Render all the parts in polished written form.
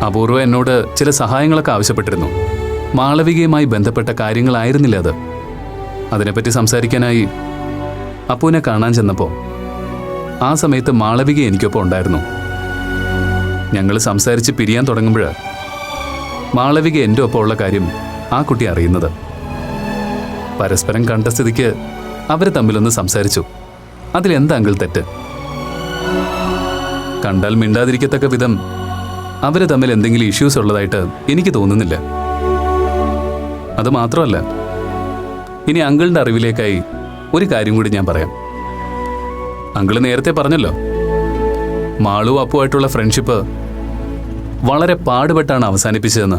അപൂർവ എന്നോട് ചില സഹായങ്ങളൊക്കെ ആവശ്യപ്പെട്ടിരുന്നു. മാളവികയുമായി ബന്ധപ്പെട്ട കാര്യങ്ങളായിരുന്നില്ല അത്. അതിനെപ്പറ്റി സംസാരിക്കാനായി അപ്പുവിനെ കാണാൻ ചെന്നപ്പോൾ ആ സമയത്ത് മാളവിക എനിക്കൊപ്പം ഉണ്ടായിരുന്നു. ഞങ്ങൾ സംസാരിച്ച് പിരിയാൻ തുടങ്ങുമ്പോൾ മാളവിക എൻ്റെ ഒപ്പം ഉള്ള കാര്യം ആ കുട്ടി അറിയുന്നത്. പരസ്പരം കണ്ട സ്ഥിതിക്ക് അവർ തമ്മിലൊന്ന് സംസാരിച്ചു. അതിലെന്താ അങ്കിൾ തെറ്റ്? കണ്ടാൽ മിണ്ടാതിരിക്കത്തക്ക വിധം അവർ തമ്മിൽ എന്തെങ്കിലും ഇഷ്യൂസ് ഉള്ളതായിട്ട് എനിക്ക് തോന്നുന്നില്ല. അത് മാത്രമല്ല, ഇനി അങ്കിളിൻ്റെ അറിവിലേക്കായി ഒരു കാര്യം കൂടി ഞാൻ പറയാം. അങ്കിള് നേരത്തെ പറഞ്ഞല്ലോ, മാളു അപ്പുമായിട്ടുള്ള ഫ്രണ്ട്ഷിപ്പ് വളരെ പാടുപെട്ടാണ് അവസാനിപ്പിച്ചതെന്ന്.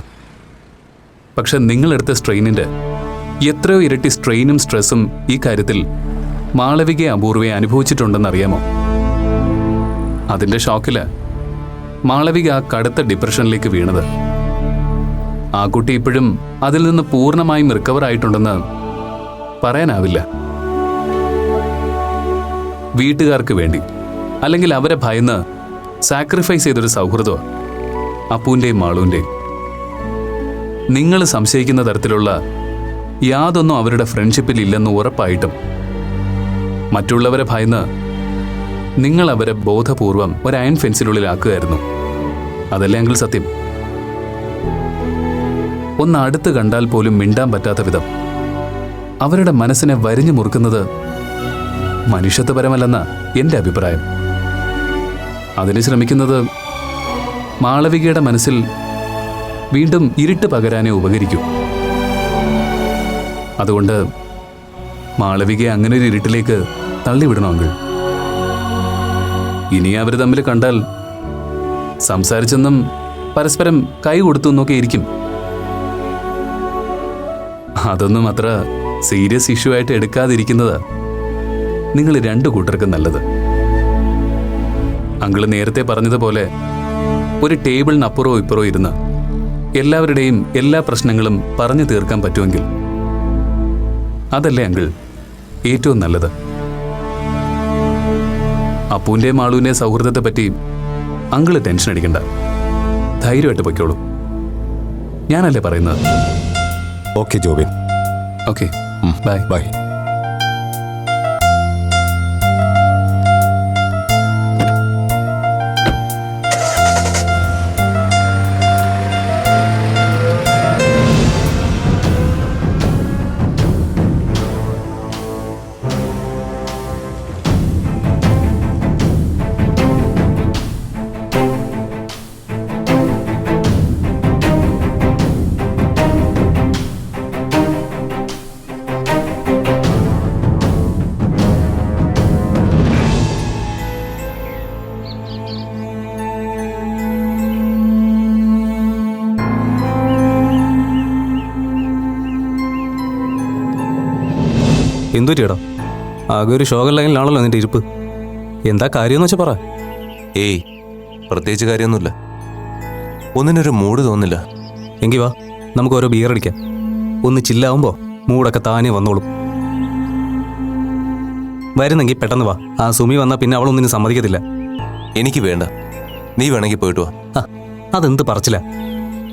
പക്ഷെ നിങ്ങളെടുത്ത സ്ട്രെയിനിൻ്റെ എത്രയോ ഇരട്ടി സ്ട്രെയിനും സ്ട്രെസ്സും ഈ കാര്യത്തിൽ മാളവികയെ അപൂർവയെ അനുഭവിച്ചിട്ടുണ്ടെന്നറിയാമോ? അതിൻ്റെ ഷോക്കില് മാളവിക ആ കടുത്ത ഡിപ്രഷനിലേക്ക് വീണത്. ആ കുട്ടി ഇപ്പോഴും അതിൽ നിന്ന് പൂർണ്ണമായും റിക്കവർ ആയിട്ടുണ്ടെന്ന് പറയാനാവില്ല. വീട്ടുകാർക്ക് വേണ്ടി അല്ലെങ്കിൽ അവരെ ഭയന്ന് സാക്രിഫൈസ് ചെയ്തൊരു സൗഹൃദമാണ് അപ്പുവിൻ്റെയും മാളുവിൻ്റെയും. നിങ്ങൾ സംശയിക്കുന്ന തരത്തിലുള്ള യാതൊന്നും അവരുടെ ഫ്രണ്ട്ഷിപ്പിൽ ഇല്ലെന്ന് ഉറപ്പായിട്ടും മറ്റുള്ളവരെ ഭയന്ന് നിങ്ങൾ അവരെ ബോധപൂർവം ഒരു അയൺ ഫെൻസിനുള്ളിലാക്കുകയായിരുന്നു. അതല്ലേ അങ്കിൾ സത്യം? ഒന്ന് അടുത്ത് കണ്ടാൽ പോലും മിണ്ടാൻ പറ്റാത്ത വിധം അവരുടെ മനസ്സിനെ വരിഞ്ഞു മുറുക്കുന്നത് മനുഷ്യത്വപരമല്ലെന്ന എൻ്റെ അഭിപ്രായം. അതിന് ശ്രമിക്കുന്നത് മാളവികയുടെ മനസ്സിൽ വീണ്ടും ഇരുട്ട് പകരാനേ ഉപകരിക്കൂ. അതുകൊണ്ട് മാളവികയെ അങ്ങനെ ഒരു ഇരുട്ടിലേക്ക് തള്ളിവിടണമെങ്കിൽ ഇനി അവർ തമ്മിൽ കണ്ടാൽ സംസാരിച്ചെന്നും പരസ്പരം കൈ കൊടുത്തു എന്നൊക്കെ ഇരിക്കും. അതൊന്നും അത്ര സീരിയസ് ഇഷ്യൂ ആയിട്ട് എടുക്കാതിരിക്കുന്നത് നിങ്ങൾ രണ്ടു കൂട്ടർക്കും നല്ലത്. അങ്കിള് നേരത്തെ പറഞ്ഞതുപോലെ ഒരു ടേബിളിനപ്പുറവും ഇപ്പുറവും ഇരുന്ന് എല്ലാവരുടെയും എല്ലാ പ്രശ്നങ്ങളും പറഞ്ഞു തീർക്കാൻ പറ്റുമെങ്കിൽ അതല്ലേ അങ്കിൾ ഏറ്റവും നല്ലത്. അപ്പുവിൻ്റെ മാളുവിൻ്റെ സൗഹൃദത്തെ പറ്റി അങ്കിള് ടെൻഷൻ അടിക്കണ്ട. ധൈര്യമായിട്ട് പൊയ്ക്കോളൂ. ഞാനല്ലേ പറയുന്നത്. Okay Jobin. Okay, bye. Bye. എന്തു ചേട്ടാ, ആകെ ഒരു ഷോകൽ ലൈനിലാണല്ലോ നിന്റെ ഇരിപ്പ്. എന്താ കാര്യമെന്ന് വെച്ചാൽ പറ. ഏയ്, പ്രത്യേകിച്ച് കാര്യമൊന്നുമില്ല. ഒന്നിനൊരു മൂഡ് തോന്നില്ല. എങ്കിൽ വാ, നമുക്ക് ഓരോ ബിയർ അടിക്കാം. ഒന്ന് ചില്ലാവുമ്പോൾ മൂടൊക്കെ താനേ വന്നോളും. വരുന്നെങ്കിൽ പെട്ടെന്ന് വാ. ആ സുമി വന്നാൽ പിന്നെ അവളൊന്നിനും സമ്മതിക്കത്തില്ല. എനിക്ക് വേണ്ട, നീ വേണമെങ്കിൽ പോയിട്ട് വാ. അതെന്ത് പറച്ചില്ല.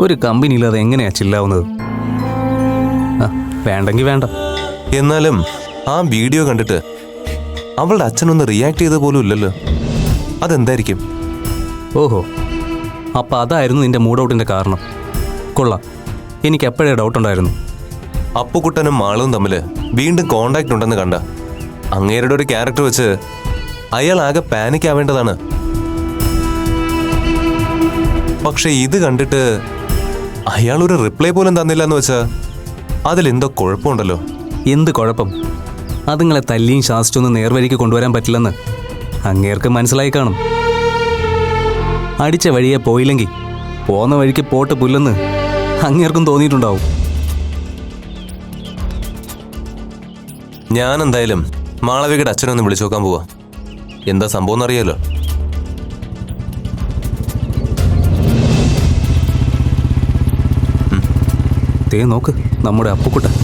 ഒരു കമ്പനിയില്ലാതെ എങ്ങനെയാ ചില്ലാവുന്നത്? വേണ്ടെങ്കിൽ വേണ്ട. എന്നാലും ആ വീഡിയോ കണ്ടിട്ട് അവളുടെ അച്ഛനൊന്ന് റിയാക്ട് ചെയ്ത പോലും ഇല്ലല്ലോ. അതെന്തായിരിക്കും? ഓഹോ, അപ്പം അതായിരുന്നു നിന്റെ മൂഡ് ഔട്ടിൻ്റെ കാരണം. കൊള്ളാം, എനിക്ക് എപ്പോഴേ ഡൗട്ടുണ്ടായിരുന്നു. അപ്പുക്കുട്ടനും മാളും തമ്മിൽ വീണ്ടും കോണ്ടാക്ട് ഉണ്ടെന്ന് കണ്ട അങ്ങേരുടെ ഒരു ക്യാരക്ടർ വെച്ച് അയാൾ ആകെ പാനിക് ആവേണ്ടതാണ്. പക്ഷെ ഇത് കണ്ടിട്ട് അയാൾ ഒരു റിപ്ലൈ പോലും തന്നില്ല എന്ന് വെച്ചാ അതിലെന്തോ കുഴപ്പമുണ്ടല്ലോ. എന്ത് കുഴപ്പം? അതുങ്ങളെ തല്ലിയും ശാസിച്ചൊന്നും നേർവഴിക്ക് കൊണ്ടുവരാൻ പറ്റില്ലെന്ന് അങ്ങേർക്ക് മനസ്സിലായി കാണും. അടിച്ച വഴിയെ പോയില്ലെങ്കിൽ പോന്ന വഴിക്ക് പോട്ട് പുല്ലെന്ന് അങ്ങേർക്കും തോന്നിയിട്ടുണ്ടാവും. ഞാൻ എന്തായാലും മാളവികയുടെ അച്ഛനൊന്ന് വിളിച്ചു നോക്കാൻ പോവാ. എന്താ സംഭവം എന്നറിയാലോ. തേ നോക്ക്, നമ്മുടെ അപ്പുക്കുട്ടൻ.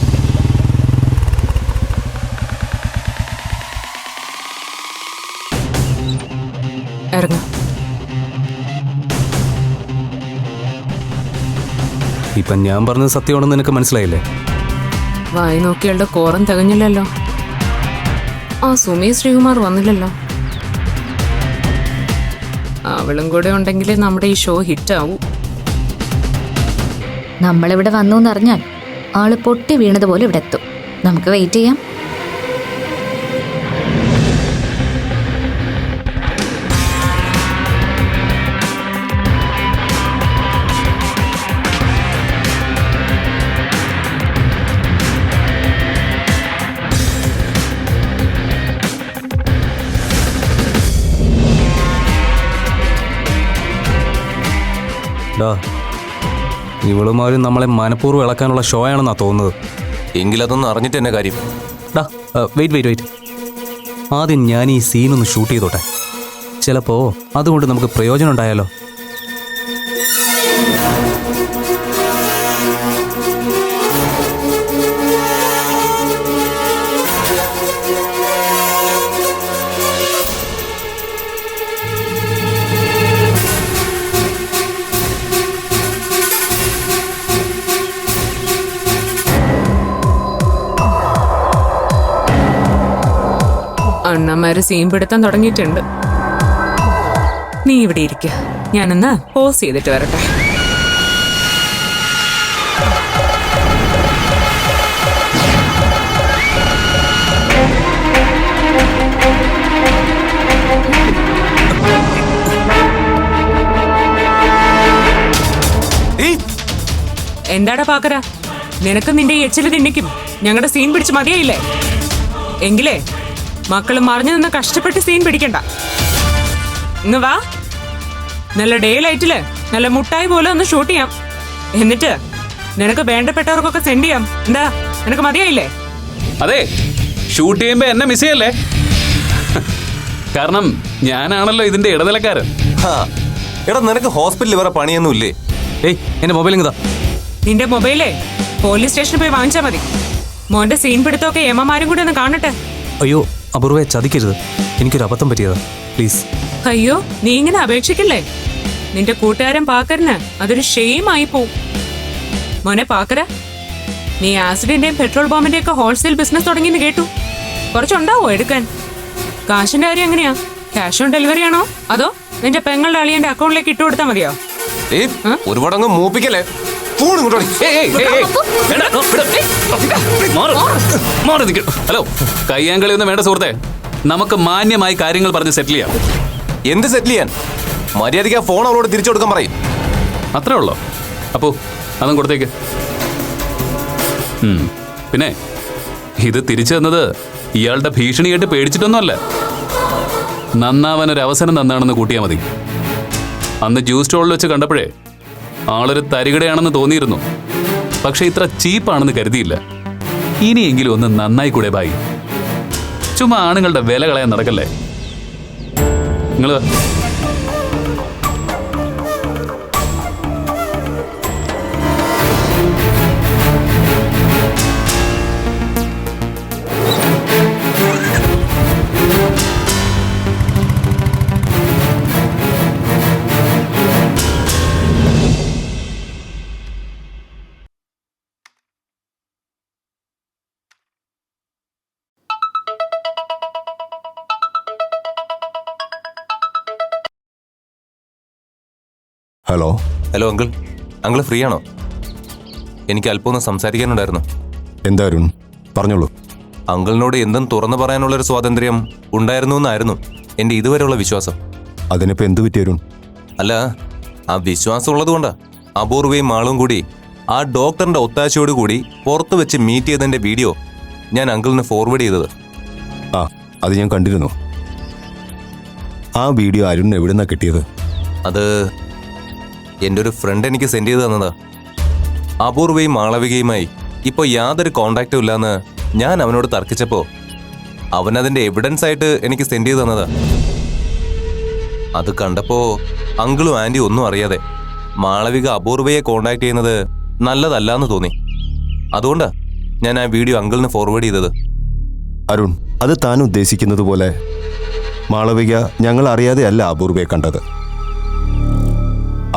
ഇപ്പം ഞാൻ പറഞ്ഞത് സത്യമാണെന്ന് നിനക്ക് മനസ്സിലായില്ലേ? വായി നോക്കിയാളുടെ കോറം തികഞ്ഞില്ലല്ലോ. ആ സുമി ശ്രീകുമാർ വന്നില്ലല്ലോ. അവളും കൂടെ ഉണ്ടെങ്കിലേ നമ്മുടെ ഈ ഷോ ഹിറ്റാവൂ. നമ്മളിവിടെ വന്നു എന്നറിഞ്ഞാൽ ആള് പൊട്ടി വീണതുപോലെ ഇവിടെ എത്തും. നമുക്ക് വെയിറ്റ് ചെയ്യാം. ഡാ, ഇവളുമാരും നമ്മളെ മനഃപൂർവ്വം ഇളക്കാനുള്ള ഷോ ആണെന്നാ തോന്നുന്നത്. എങ്കിലതൊന്നും അറിഞ്ഞിട്ട് തന്നെ കാര്യം. ഡാ, വെയിറ്റ്. ആദ്യം ഞാൻ ഈ സീനൊന്ന് ഷൂട്ട് ചെയ്തോട്ടെ. ചിലപ്പോ അതുകൊണ്ട് നമുക്ക് പ്രയോജനം ഉണ്ടായാലോ. അണ്ണന്മാര് സീൻ പിടുത്തം തുടങ്ങിയിട്ടുണ്ട്. നീ ഇവിടെ ഇരിക്ക, ഞാനൊന്ന് പോസ് ചെയ്തിട്ട് വരട്ടെ. എന്താടാ പാക്കര, നിനക്ക് നിന്റെ ഈ എച്ചില് തിന്നിക്കും ഞങ്ങളുടെ സീൻ പിടിച്ച് മതിയായില്ലേ? എങ്കിലേ മക്കള് മറിഞ്ഞു നിന്ന് കഷ്ടപ്പെട്ട് സീൻ പിടിക്കണ്ട. ഇങ്ങ് വാ, നല്ല ഡേ ലൈറ്റില് നല്ല മുട്ടായി പോലെ ഒന്ന് ഷൂട്ട് ചെയ്യാം. എന്നിട്ട് നിനക്ക് വേണ്ടപ്പെട്ടവർക്കൊക്കെ സെൻഡ് ചെയ്യാം. എന്താ, നിനക്ക് മതിയായില്ലേ? അതെ, ഷൂട്ട് ചെയ്യുമ്പോ എന്നെ മിസ് ചെയ്യല്ലേ. കാരണം ഞാനാണല്ലോ ഇതിന്റെ ഇടനിലക്കാരൻ. എടാ, നിനക്ക് ഹോസ്പിറ്റലിൽ വേറെ പണിയൊന്നും ഇല്ലേ? ഏയ്, എന്റെ മൊബൈൽ ഇങ്ങതാ. നിന്റെ മൊബൈലേ പോലീസ് സ്റ്റേഷനിൽ പോയി വാങ്ങിച്ചാ മതി. മോന്റെ സീൻ പിടുത്തമൊക്കെ എമ്മമാരും കൂടി ഒന്ന് കാണട്ടെ. അയ്യോ, അപൂർവയെ ചതിക്കരുത്. എനിക്കൊരു അബദ്ധം പറ്റിയതാ, പ്ലീസ്. അയ്യോ, നീ ഇങ്ങനെ അപേക്ഷിക്കില്ലേ. നിന്റെ കൂട്ടുകാരൻ പാക്കറിന് അതൊരു ഷെയിം ആയി പോവും. മോനെ പാക്കര, നീ ആസിഡിന്റെയും പെട്രോൾ ബോംബിന്റെയും ഒക്കെ ഹോൾസെയിൽ ബിസിനസ് തുടങ്ങിയെന്ന് കേട്ടു. കുറച്ചുണ്ടാവോ എടുക്കാൻ? കാശിന്റെ കാര്യം എങ്ങനെയാ? ക്യാഷ് ഓൺ ഡെലിവറി ആണോ അതോ നിന്റെ പെങ്ങളുടെ അളിയന്റെ അക്കൗണ്ടിലേക്ക് ഇട്ടു കൊടുത്താൽ മതിയോ? ഒരുപാടങ്ങ് മൂപ്പിക്കല്ലേ. ഹലോ, കയ്യാങ്കളി ഒന്നും വേണ്ട സുഹൃത്തെ. നമുക്ക് മാന്യമായി കാര്യങ്ങൾ പറഞ്ഞ് സെറ്റിൽ ചെയ്യാം. എന്ത് സെറ്റിൽ ചെയ്യാൻ? മര്യാദയ്ക്ക് ആ ഫോൺ അവളോട് തിരിച്ചു കൊടുക്കാൻ പറയും. അത്രേ ഉള്ളോ? അപ്പോ അതും കൊടുത്തേക്ക്. പിന്നെ ഇത് തിരിച്ചു തന്നത് ഇയാളുടെ ഭീഷണി കേട്ട് പേടിച്ചിട്ടൊന്നുമല്ല. നന്നാവാൻ ഒരു അവസരം തന്നാണെന്ന് കൂട്ടിയാൽ മതി. അന്ന് ജ്യൂസ് സ്റ്റോളിൽ വെച്ച് കണ്ടപ്പോഴേ ആളൊരു തരികിടയാണെന്ന് തോന്നിയിരുന്നു. പക്ഷെ ഇത്ര ചീപ്പാണെന്ന് കരുതിയില്ല. ഇനിയെങ്കിലും ഒന്ന് നന്നായി കൂടെ ബായി. ചുമ്മാ ആണുങ്ങളുടെ വില കളയാൻ നടക്കല്ലേ. നിങ്ങള് hello. Hello uncle. Uncle free ആണോ? എനിക്ക് അല്പം ഒന്ന് സംസാരിക്കാനുണ്ടായിരുന്നു. എന്താ അരുൺ, പറഞ്ഞോളൂ. അങ്കിളിനോട് എന്തും തുറന്നു പറയാനുള്ളൊരു സ്വാതന്ത്ര്യം ഉണ്ടായിരുന്നു എന്നായിരുന്നു എൻ്റെ ഇതുവരെയുള്ള വിശ്വാസം. അതിനിപ്പോൾ എന്ത് പറ്റി അരുൺ? അല്ല, ആ വിശ്വാസം ഉള്ളതുകൊണ്ടാ അപൂർവയും ആളും കൂടി ആ ഡോക്ടറിന്റെ ഒത്താശയോട് കൂടി പുറത്ത് വെച്ച് മീറ്റ് ചെയ്തതിന്റെ വീഡിയോ ഞാൻ അങ്കിളിന് ഫോർവേഡ് ചെയ്തത്. ആ, അത് ഞാൻ കണ്ടിരുന്നു. ആ വീഡിയോ അരുൺ എവിടുന്നാ കിട്ടിയത്? അത് എൻ്റെ ഒരു ഫ്രണ്ട് എനിക്ക് സെൻഡ് ചെയ്ത് തന്നതാ. അപൂർവയും മാളവികയുമായി ഇപ്പോൾ യാതൊരു കോണ്ടാക്റ്റും ഇല്ലാന്ന് ഞാൻ അവനോട് തർക്കിച്ചപ്പോൾ അവനതിൻ്റെ എവിഡൻസ് ആയിട്ട് എനിക്ക് സെൻഡ് ചെയ്ത് തന്നതാ. അത് കണ്ടപ്പോൾ അങ്കിളും ആൻറ്റിയും ഒന്നും അറിയാതെ മാളവിക അപൂർവയെ കോണ്ടാക്ട് ചെയ്യുന്നത് നല്ലതല്ലാന്ന് തോന്നി. അതുകൊണ്ടാ ഞാൻ ആ വീഡിയോ അങ്കിളിന് ഫോർവേഡ് ചെയ്തത്. അരുൺ, അത് താൻ ഉദ്ദേശിക്കുന്നത് പോലെ മാളവിക ഞങ്ങൾ അറിയാതെ അല്ല അപൂർവയെ കണ്ടത്.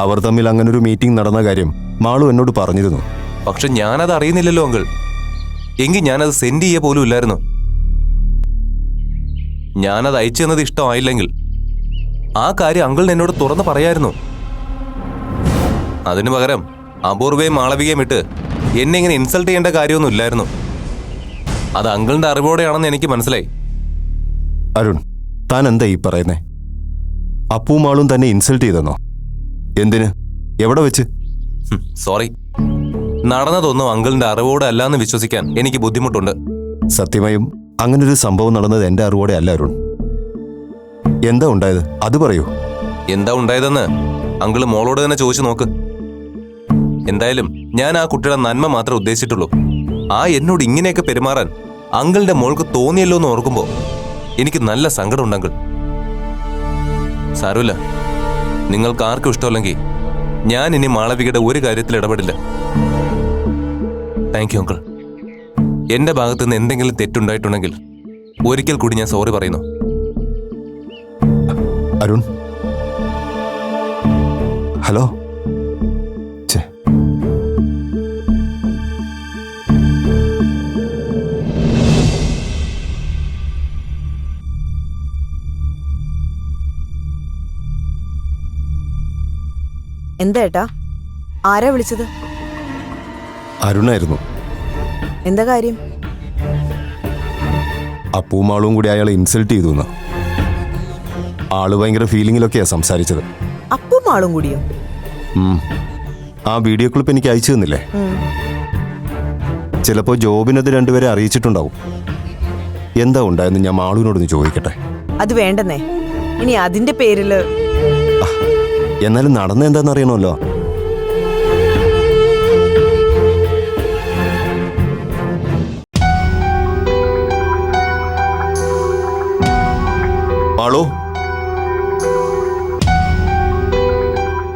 അവർ തമ്മിൽ അങ്ങനൊരു മീറ്റിംഗ് നടന്ന കാര്യം മാളു എന്നോട് പറഞ്ഞിരുന്നു. പക്ഷെ ഞാനത് അറിയുന്നില്ലല്ലോ അങ്കിൾ. എങ്കിൽ ഞാനത് സെൻഡ് ചെയ്യ പോലും ഇല്ലായിരുന്നു. ഞാനത് അയച്ചു തന്നത് ഇഷ്ടമായില്ലെങ്കിൽ ആ കാര്യം അങ്കിളിന് എന്നോട് തുറന്ന് പറയായിരുന്നു. അതിനു പകരം അപൂർവയും മാളവികയും ഇട്ട് എന്നെ ഇങ്ങനെ ഇൻസൾട്ട് ചെയ്യേണ്ട കാര്യമൊന്നും ഇല്ലായിരുന്നു. അത് അങ്കിളിന്റെ അറിവോടെയാണെന്ന് എനിക്ക് മനസ്സിലായി. അരുൺ, താൻ എന്താ ഈ പറയുന്നേ? അപ്പു മാളും തന്നെ ഇൻസൾട്ട് ചെയ്തെന്നോ? എന്തിന്? എവിടെ വെച്ച്? സോറി, നടന്നതൊന്നും അങ്കിളിന്റെ അറിവോടെ അല്ലാന്ന് വിശ്വസിക്കാൻ എനിക്ക് ബുദ്ധിമുട്ടുണ്ട്. സത്യമായും അങ്ങനൊരു സംഭവം നടന്നത് എന്റെ അറിവോടെ അല്ല അരുൺ. എന്താ ഉണ്ടായത് അത് പറയൂ. എന്താ ഉണ്ടായതെന്ന് അങ്കിള് മോളോട് തന്നെ ചോദിച്ചു നോക്ക്. എന്തായാലും ഞാൻ ആ കുട്ടിയുടെ നന്മ മാത്രമേ ഉദ്ദേശിച്ചിട്ടുള്ളൂ. ആ എന്നോട് ഇങ്ങനെയൊക്കെ പെരുമാറാൻ അങ്കിളിന്റെ മോൾക്ക് തോന്നിയല്ലോ എന്ന് ഓർക്കുമ്പോ എനിക്ക് നല്ല സങ്കടമുണ്ട് അങ്കിൾ. സാരമില്ല, നിങ്ങൾക്ക് ആർക്കും ഇഷ്ടമല്ലെങ്കിൽ ഞാൻ ഇനി മാളവികയുടെ ഒരു കാര്യത്തിൽ ഇടപെടില്ല. Thank you uncle. എന്റെ ഭാഗത്ത് നിന്ന് എന്തെങ്കിലും തെറ്റുണ്ടായിട്ടുണ്ടെങ്കിൽ ഒരിക്കൽ കൂടി ഞാൻ സോറി പറയുന്നു. അരുൺ, ഹലോ. ഛെ. എന്താ ഏട്ടാ? ആരാ വിളിച്ചത്? അരുണായിരുന്നു. എന്താ കാര്യം? അപ്പു മാളും കൂടി അയാളെ ഇൻസൾട്ട് ചെയ്തു എന്നാ. ആള് ഭയങ്കര ഫീലിങ്ങിലൊക്കെയാ സംസാരിച്ചത്. അപ്പും ആളും കൂടിയോ? ആ വീഡിയോ ക്ലിപ്പ് എനിക്ക് അയച്ചു തന്നില്ലേ? ചിലപ്പോ ജോബിനത് രണ്ടുപേരെ അറിയിച്ചിട്ടുണ്ടാവും. എന്താ ഉണ്ടായെന്ന് ഞാൻ മാളുവിനോടൊന്ന് ചോദിക്കട്ടെ. അത് വേണ്ടെന്നേ. ഇനി അതിന്റെ പേരില് എന്നാലും നടന്ന എന്താന്ന് അറിയണമല്ലോ. മാളു,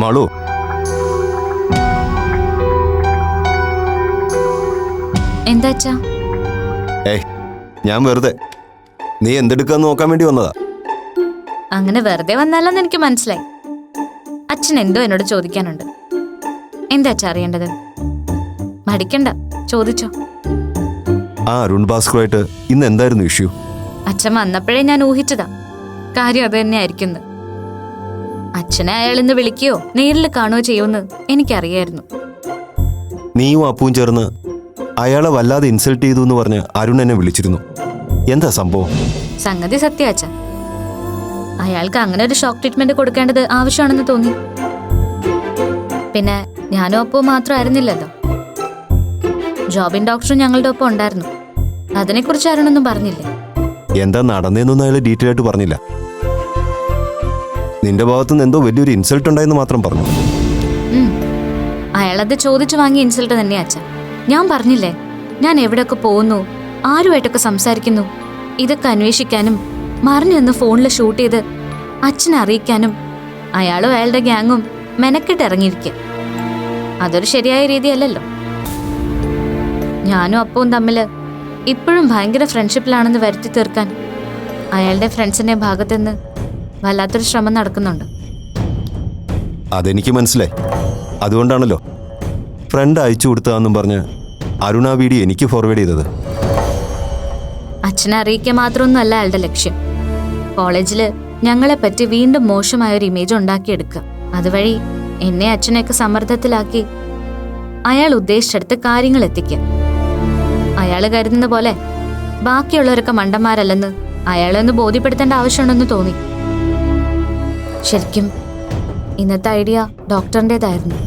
മാളു, എന്താ അച്ഛാ? ഏയ്, ഞാൻ വെറുതെ നീ എന്തെടുക്കാന്ന് നോക്കാൻ വേണ്ടി വന്നതാ. അങ്ങനെ വെറുതെ വന്നാലോന്ന് എനിക്ക് മനസ്സിലായി. അച്ഛൻ എന്തോ എന്നോട് ചോദിക്കാനുണ്ട്. എന്താ അച്ഛാ അറിയേണ്ടത്? മടിക്കണ്ട, ചോദിച്ചോ. ആ അരുൺ ഭാസ്കറുമായിട്ട് ഇന്ന് എന്തായിരുന്നു ഇഷ്യൂ? അച്ഛൻ വന്നപ്പോഴേ ഞാൻ ഊഹിച്ചതാ കാര്യം അത് തന്നെ ആയിരിക്കുന്നു. അച്ഛനെ അയാൾ ഇന്ന് വിളിക്കുകയോ നേരിൽ കാണുകയോ ചെയ്യുമെന്ന് എനിക്കറിയായിരുന്നു. നീയും അപ്പുവും ചേർന്ന് അയാളെ വല്ലാതെ ഇൻസൾട്ട് ചെയ്തു എന്ന് പറഞ്ഞ് അരുൺ എന്നെ വിളിച്ചിരുന്നു. എന്താ സംഭവം? സംഗതി സത്യം അച്ഛൻ. അയാൾക്ക് അങ്ങനെ ഒരു ഷോക്ക് ട്രീറ്റ്മെന്റ് കൊടുക്കേണ്ടത് ആവശ്യമാണെന്ന് തോന്നി. പിന്നെ ഞാനും അപ്പവും മാത്രമായിരുന്നില്ലല്ലോ, ജോബിൻ ഡോക്ടറും ഞങ്ങളുടെ ഒപ്പം ഉണ്ടായിരുന്നു. അതിനെക്കുറിച്ച് അരുണൊന്നും പറഞ്ഞില്ലേ? എന്താ നടന്നതെന്നൊന്നും അയാൾ ഡീറ്റെയിൽ ആയിട്ട് പറഞ്ഞില്ല. നിന്റെ ഭാഗത്തുനിന്ന് എന്തോ വലിയൊരു ഇൻസൾട്ട് ഉണ്ടായെന്ന് മാത്രം പറഞ്ഞു. അയാളത് ചോദിച്ചു വാങ്ങിയ ഇൻസൾട്ട് തന്നെയാ അച്ഛൻ. ഞാൻ പറഞ്ഞില്ലേ, ഞാൻ എവിടെയൊക്കെ പോകുന്നു, ആരുമായിട്ടൊക്കെ സംസാരിക്കുന്നു, ഇതൊക്കെ അന്വേഷിക്കാനും മറിഞ്ഞു നിന്ന് ഫോണിൽ ഷൂട്ട് ചെയ്ത് അച്ഛനെ അറിയിക്കാനും അയാളും അയാളുടെ ഗ്യാങ്ങും മെനക്കെട്ട് ഇറങ്ങിയിരിക്കുക. അതൊരു ശരിയായ രീതിയല്ലല്ലോ. ഞാനും അപ്പവും തമ്മിൽ ഇപ്പോഴും ഭയങ്കര ഫ്രണ്ട്ഷിപ്പിലാണെന്ന് വരുത്തി തീർക്കാൻ അയാളുടെ ഫ്രണ്ട്സിന്റെ ഭാഗത്തുനിന്ന് വല്ലാത്തൊരു ശ്രമം നടക്കുന്നുണ്ട്. അതെനിക്ക് മനസ്സിലായി. അതുകൊണ്ടാണല്ലോ ഫ്രണ്ട് അയച്ചു കൊടുത്തതെന്നും പറഞ്ഞ് അരുൺ ആ വീഡിയോ എനിക്ക് ഫോർവേഡ് ചെയ്തത്. അച്ഛനെ അറിയിക്കുക മാത്രമൊന്നും അല്ല അയാളുടെ ലക്ഷ്യം. കോളേജിൽ ഞങ്ങളെപ്പറ്റി വീണ്ടും മോശമായൊരു ഇമേജ് ഉണ്ടാക്കിയെടുക്കുക. അതുവഴി എന്നെ അച്ഛനെയൊക്കെ സമ്മർദ്ദത്തിലാക്കി അയാൾ ഉദ്ദേശിച്ചെടുത്ത് കാര്യങ്ങൾ എത്തിക്കുക. അയാൾ കരുതുന്ന പോലെ ബാക്കിയുള്ളവരൊക്കെ മണ്ടന്മാരല്ലെന്ന് അയാളെ ഒന്ന് ബോധ്യപ്പെടുത്തേണ്ട ആവശ്യമുണ്ടെന്ന് തോന്നി. ശരിക്കും ഇന്നത്തെ ഐഡിയ ഡോക്ടറിൻ്റെതായിരുന്നു.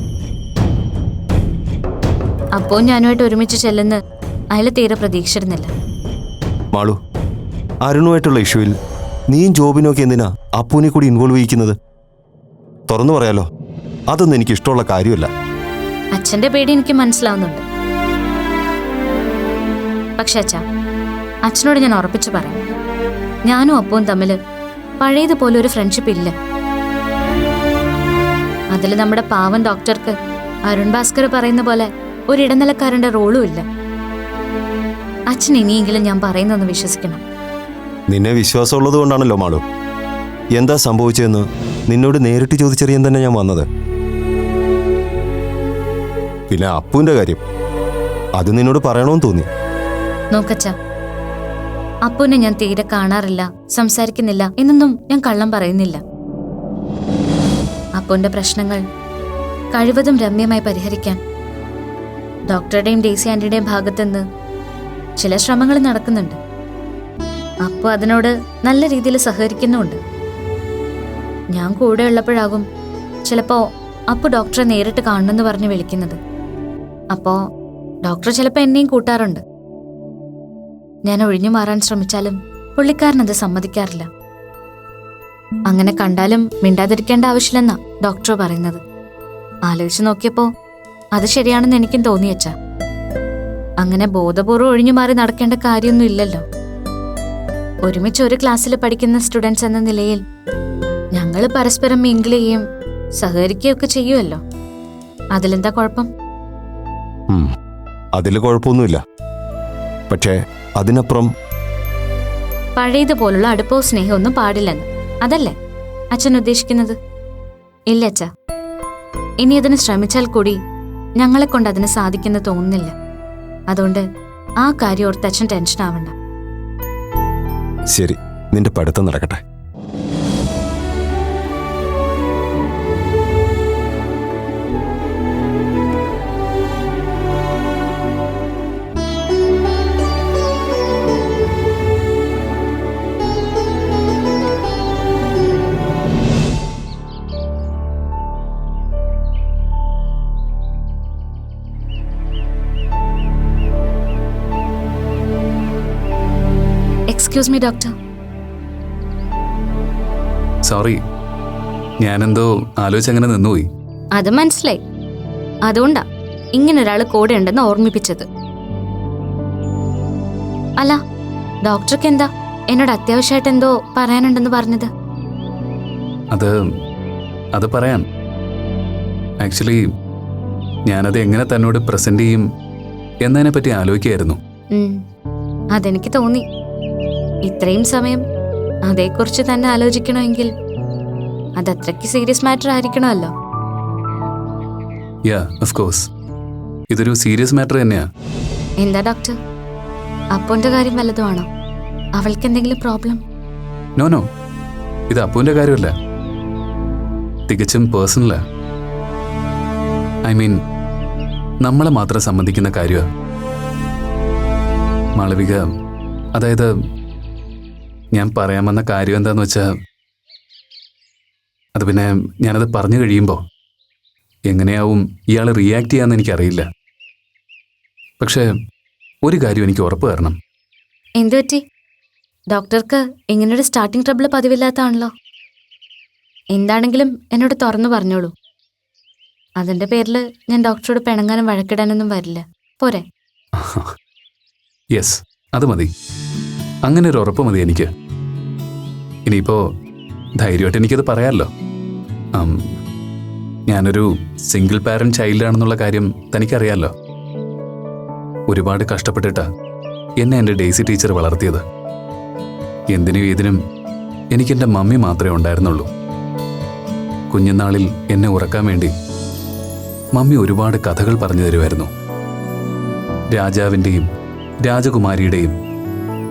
അപ്പോൾ ഞാനുമായിട്ട് ഒരുമിച്ച് ചെല്ലുന്ന അയാൾ തീരെ പ്രതീക്ഷിച്ചിരുന്നില്ല. മാളു, അരുണുമായിട്ടുള്ള ഇഷ്യൂവിൽ നീയും ജോബിനും ഒക്കെ എന്തിനാ അപ്പൂനെ കൂടി ഇൻവോൾവ് ചെയ്യിക്കുന്നത്? തുറന്നു പറയാലോ, അതൊന്നും എനിക്ക് ഇഷ്ടമുള്ള കാര്യമല്ല. അച്ഛന്റെ പേടി എനിക്ക് മനസ്സിലാവുന്നുണ്ട്. പക്ഷെ അച്ഛനോട് ഞാൻ ഉറപ്പിച്ചു പറയാം, ഞാനും അപ്പവും തമ്മിൽ പഴയതുപോലെ ഒരു ഫ്രണ്ട്ഷിപ്പ് ഇല്ല. അതിൽ നമ്മുടെ പാവൻ ഡോക്ടർക്ക് അരുൺ ഭാസ്കർ പറയുന്ന പോലെ ഒരു ഇടനിലക്കാരന്റെ റോളും ഇല്ല. അച്ഛൻ ഇനിയെങ്കിലും ഞാൻ പറയുന്നൊന്ന് വിശ്വസിക്കണം. നിന്നെ വിശ്വാസമുള്ളത് കൊണ്ടാണല്ലോ മാളു. എന്താ സംഭവിച്ചതെന്ന് നിന്നോട് നേരിട്ട് ചോദിച്ചറിയാൻ തന്നെ ഞാൻ വന്നത്. പിന്നെ അപ്പുവിൻ്റെ കാര്യം അത് നിന്നോട് പറയണമെന്ന് തോന്നി. നോക്കച്ച, അപ്പുവിനെ ഞാൻ തീരെ കാണാറില്ല, സംസാരിക്കുന്നില്ല എന്നൊന്നും ഞാൻ കള്ളം പറയുന്നില്ല. അപ്പുവിന്റെ പ്രശ്നങ്ങൾ കഴിവതും രമ്യമായി പരിഹരിക്കാൻ ഡോക്ടറുടെയും ഡേസി ആന്റിയുടെയും ഭാഗത്തുനിന്ന് ചില ശ്രമങ്ങൾ നടക്കുന്നുണ്ട്. അപ്പു അതിനോട് നല്ല രീതിയിൽ സഹകരിക്കുന്നുമുണ്ട്. ഞാൻ കൂടെ ഉള്ളപ്പോഴാകും ചിലപ്പോ അപ്പു ഡോക്ടറെ നേരിട്ട് കാണണമെന്ന് പറഞ്ഞ് വിളിക്കുന്നത്. അപ്പോ ഡോക്ടർ ചിലപ്പോ എന്നെയും കൂട്ടാറുണ്ട്. ഞാൻ ഒഴിഞ്ഞു മാറാൻ ശ്രമിച്ചാലും പുള്ളിക്കാരനത് സമ്മതിക്കാറില്ല. അങ്ങനെ കണ്ടാലും മിണ്ടാതിരിക്കേണ്ട ആവശ്യമില്ലെന്നാ ഡോക്ടർ പറയുന്നത്. ആലോചിച്ച് നോക്കിയപ്പോ അത് ശരിയാണെന്ന് എനിക്കും തോന്നിയച്ച. അങ്ങനെ ബോധപൂർവ്വം ഒഴിഞ്ഞു മാറി നടക്കേണ്ട കാര്യമൊന്നും ഇല്ലല്ലോ. ഒരുമിച്ച് ഒരു ക്ലാസ്സിൽ പഠിക്കുന്ന സ്റ്റുഡൻസ് എന്ന നിലയിൽ ഞങ്ങൾ പരസ്പരം മിങ്കിൾ ചെയ്യും, സഹകരിക്കുകയൊക്കെ ചെയ്യുമല്ലോ. അതിലെന്താ കുഴപ്പം? അതിൽ കുഴപ്പമൊന്നുമില്ല. പക്ഷേ അതിനപ്പുറം പഴയതുപോലുള്ള അടുപ്പവും സ്നേഹവും ഒന്നും പാടില്ലെന്ന് അതല്ലേ അച്ഛൻ ഉദ്ദേശിക്കുന്നത്? ഇല്ല അച്ഛ, ഇനി അതിന് ശ്രമിച്ചാൽ കൂടി ഞങ്ങളെ കൊണ്ട് അതിന് സാധിക്കുന്ന തോന്നുന്നില്ല. അതുകൊണ്ട് ആ കാര്യം ഓർത്ത് അച്ഛൻ ടെൻഷൻ ആവണ്ട. ശരി, നിന്റെ പഠിത്തം നടക്കട്ടെ. Excuse me doctor. സോറി, ഞാനെന്തോ ആലോചിച്ചങ്ങനെ നിന്നുപോയി. അത് മനസ്സിലായി. അതുകൊണ്ടാ ഇങ്ങനൊരാൾ കൂടെ ഉണ്ടെന്ന് ഓർമ്മിപ്പിച്ചത്. അല്ല, ഡോക്ടർക്ക് എന്താ എന്നോട് അത്യാവശ്യമായിട്ട് എന്തോ പറയാനുണ്ടെന്ന് പറഞ്ഞത്? അത് പറയാം. ആക്ച്വലി ഞാനത് എങ്ങനെ തന്നോട് പ്രസന്റ് ചെയ്യും എന്നതിനെ പറ്റി ആലോചിക്കായിരുന്നു. അതെനിക്ക് തോന്നി. ഇത്രയും സമയം അതേക്കുറിച്ച് തന്നെ ആലോചിക്കണമെങ്കിൽ അതത്രയ്ക്ക് സീരിയസ് മാറ്റർ ആയിരിക്കണമല്ലോ. യാ, ഓഫ് കോഴ്സ്, ഇതൊരു സീരിയസ് മാറ്റർ തന്നെയാ. എന്താ ഡോക്ടർ, അപ്പുവിന്റെ കാര്യം വല്ലതുമാണോ? അവൾക്ക് എന്തെങ്കിലും പ്രോബ്ലം? നോ, ഇത് അപ്പുവിന്റെ കാര്യമല്ല, തികച്ചും പേഴ്സണലാ. ഐ മീൻ, നമ്മളെ മാത്രം സംബന്ധിക്കുന്ന കാര്യമാണ്. മാളവിക, അതായത് ഞാൻ പറയാൻ വന്ന കാര്യം എന്താന്ന് വെച്ചാൽ, അത് പിന്നെ ഞാനത് പറഞ്ഞു കഴിയുമ്പോൾ എങ്ങനെയാവും ഇയാൾ റിയാക്ട് ചെയ്യാന്ന് എനിക്കറിയില്ല. പക്ഷേ ഒരു കാര്യം എനിക്ക് ഉറപ്പ് തരണം. എന്തു പറ്റി? ഡോക്ടർക്ക് ഇങ്ങനൊരു സ്റ്റാർട്ടിംഗ് ട്രബിൾ പതിവില്ലാത്താണല്ലോ. എന്താണെങ്കിലും എന്നോട് തുറന്നു പറഞ്ഞോളൂ. അതിന്റെ പേരിൽ ഞാൻ ഡോക്ടറോട് പിണങ്ങാനും വഴക്കിടാനൊന്നും വരില്ല. പോരെ? യെസ്, അത് മതി. അങ്ങനെ ഒരു ഉറപ്പ് മതി എനിക്ക്. ഇനിയിപ്പോ ധൈര്യമായിട്ട് എനിക്കത് പറയാമല്ലോ. ഞാനൊരു സിംഗിൾ പാരന്റ് ചൈൽഡാണെന്നുള്ള കാര്യം തനിക്കറിയാമല്ലോ. ഒരുപാട് കഷ്ടപ്പെട്ടിട്ടാ എന്നെ എൻ്റെ ഡേസി ടീച്ചർ വളർത്തിയത്. എന്തിനും ഏതിനും എനിക്കെൻ്റെ മമ്മി മാത്രമേ ഉണ്ടായിരുന്നുള്ളൂ. കുഞ്ഞുനാളിൽ എന്നെ ഉറക്കാൻ വേണ്ടി മമ്മി ഒരുപാട് കഥകൾ പറഞ്ഞു തരുമായിരുന്നു. രാജാവിൻ്റെയും രാജകുമാരിയുടെയും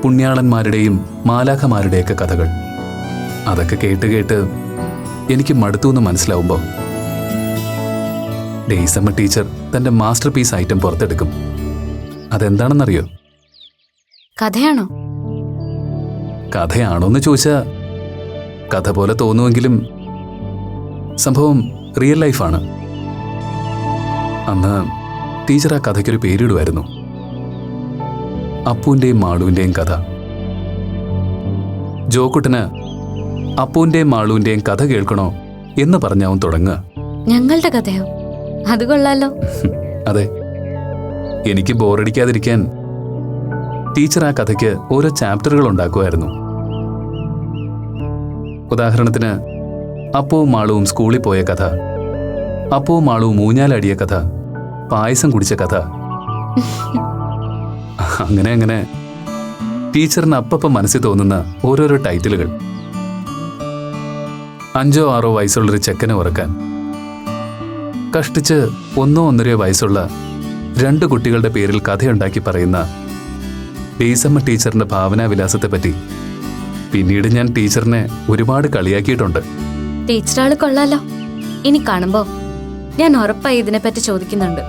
പുണ്യാളന്മാരുടെയും മാലാഖമാരുടെയൊക്കെ കഥകൾ. അതൊക്കെ കേട്ട് കേട്ട് എനിക്ക് മടുത്തു എന്ന് മനസ്സിലാവുമ്പോൾ ഡേയ്സമ്മ ടീച്ചർ തൻ്റെ മാസ്റ്റർ പീസ് ഐറ്റം പുറത്തെടുക്കും. അതെന്താണെന്നറിയോ? കഥയാണോ? കഥയാണോന്ന് ചോദിച്ചാൽ കഥ പോലെ തോന്നുമെങ്കിലും സംഭവം റിയൽ ലൈഫാണ്. അന്ന് ടീച്ചർ ആ കഥയ്ക്കൊരു പേരിടുമായിരുന്നു, അപ്പുവിൻ്റെയും മാളുവിൻ്റെയും കഥ. ജോക്കുട്ടന് അപ്പുവിൻ്റെയും മാളുവിൻ്റെയും കഥ കേൾക്കണോ എന്ന് പറഞ്ഞവൻ തുടങ്ങുക. ഞങ്ങളുടെ കഥയോ? അത് കൊള്ളാലോ. അതെ, എനിക്ക് ബോറടിക്കാതിരിക്കാൻ ടീച്ചർ ആ കഥയ്ക്ക് ഓരോ ചാപ്റ്ററുകൾ ഉണ്ടാക്കുമായിരുന്നു. ഉദാഹരണത്തിന് അപ്പവും മാളുവും സ്കൂളിൽ പോയ കഥ, അപ്പവും മാളുവും ഊഞ്ഞാലടിയ കഥ, പായസം കുടിച്ച കഥ. അങ്ങനെ ടീച്ചറിന് അപ്പം മനസ്സിൽ തോന്നുന്ന ഓരോരോ ടൈറ്റിലുകൾ. 5 or 6 വയസ്സുള്ളൊരു ചെക്കനെ ഉറക്കാൻ കഷ്ടിച്ച് 1-1.5 വയസ്സുള്ള 2 കുട്ടികളുടെ പേരിൽ കഥയുണ്ടാക്കി പറയുന്ന ടീച്ചമ്മ ടീച്ചറിന്റെ ഭാവനാവിലാസത്തെപ്പറ്റി പിന്നീട് ഞാൻ ടീച്ചറിനെ ഒരുപാട് കളിയാക്കിയിട്ടുണ്ട്. ടീച്ചറാള് കൊള്ളാലോ. ഇനി കാണുമ്പോ ഞാൻ ഉറപ്പായി ഇതിനെപ്പറ്റി ചോദിക്കുന്നുണ്ട്.